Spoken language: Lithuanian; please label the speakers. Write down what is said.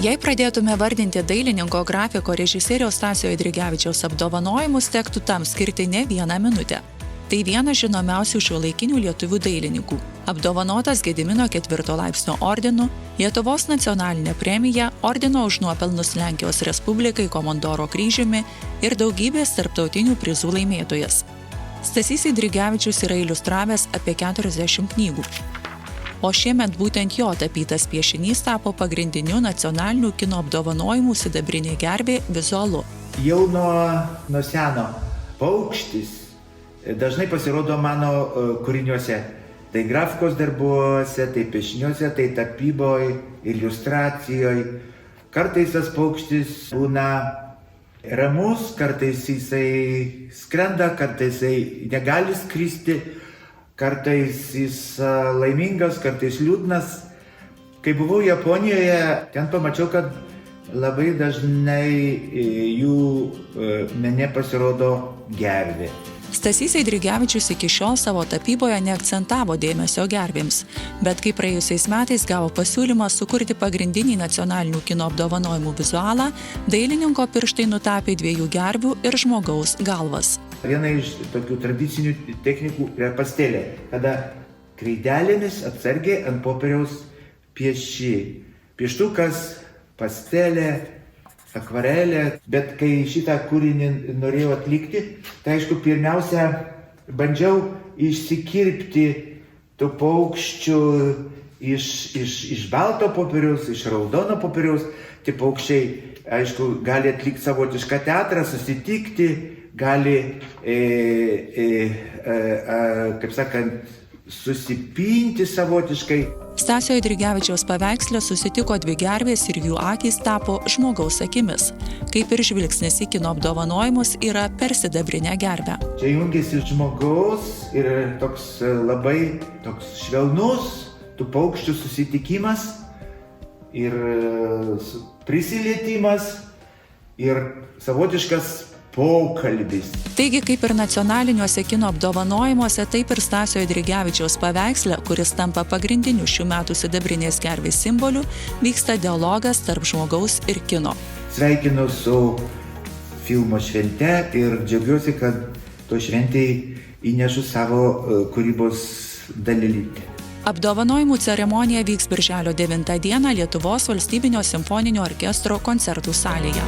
Speaker 1: Jei pradėtume vardinti dailininko, grafiko, režisieriaus Stasio Eidrigevičiaus apdovanojimus, tektų tam skirti ne vieną minutę. Tai vienas žinomiausių šiuolaikinių lietuvių dailininkų. Apdovanotas Gedimino 4 laipsnio ordinu, Lietuvos nacionalinė premija, ordino už nuopelnus Lenkijos Respublikai Komandoro kryžiumi ir daugybės tarptautinių prizų laimėtojas. Stasys Eidrigevičius yra iliustravęs apie 40 knygų. O šiemet būtent jo tapytas piešinys tapo pagrindiniu nacionalinių kino apdovanojimų sidabrinė gerbė vizualu.
Speaker 2: Jau nuo seno paukštis dažnai pasirodo mano kūriniuose. Tai grafikos darbuose, tai piešiniuose, tai tapyboj, iliustracijoj. Kartais tas paukštis būna ramus, kartais jisai skrenda, kartais jisai negali skristi, kartais jis laimingas, kartais liūdnas. Kai buvau Japonijoje, ten pamačiau, kad labai dažnai jų mene pasirodo gervė.
Speaker 1: Stasys Eidrigevičius iki šiol savo tapyboje neakcentavo dėmesio gervėms, bet kai praėjusiais metais gavo pasiūlymą sukurti pagrindinį nacionalinių kino apdovanojimų vizualą, dailininko pirštai nutapė 2 gervių ir žmogaus galvas.
Speaker 2: Viena iš tokių tradicinių technikų yra pastelė, kada kreidelėmis atsargiai ant popieriaus pieši. Pieštukas, pastelė, akvarelė, bet kai šitą kūrinį norėjau atlikti, tai aišku, pirmiausia, bandžiau išsikirpti tų paukščių iš balto popieriaus, iš raudono popieriaus. Tie paukščiai, aišku, gali atlikti savotišką teatrą, susitikti, gali, kaip sakant, susipinti savotiškai.
Speaker 1: Stasio Eidrigevičiaus paveiksle susitiko 2 gervės ir jų akys tapo žmogaus akimis, kaip ir žvilgsnis į kino apdovanojimus yra per sidabrinę gervę.
Speaker 2: Čia jungiasi žmogaus ir toks labai švelnus tų paukščių susitikimas ir prisilietimas ir savotiškas pokalbis.
Speaker 1: Taigi, kaip ir nacionaliniuose kino apdovanojimuose, taip ir Stasio Eidrigevičiaus paveiksle, kuris tampa pagrindiniu šių metų sidabrinės gervės simboliu, vyksta dialogas tarp žmogaus ir kino.
Speaker 2: Sveikinu su filmo švente ir džiaugiuosi, kad to šventėj įnešu savo kūrybos dalelytę.
Speaker 1: Apdovanojimų ceremonija vyks birželio 9 dieną Lietuvos valstybinio simfoninio orkestro koncertų salėje.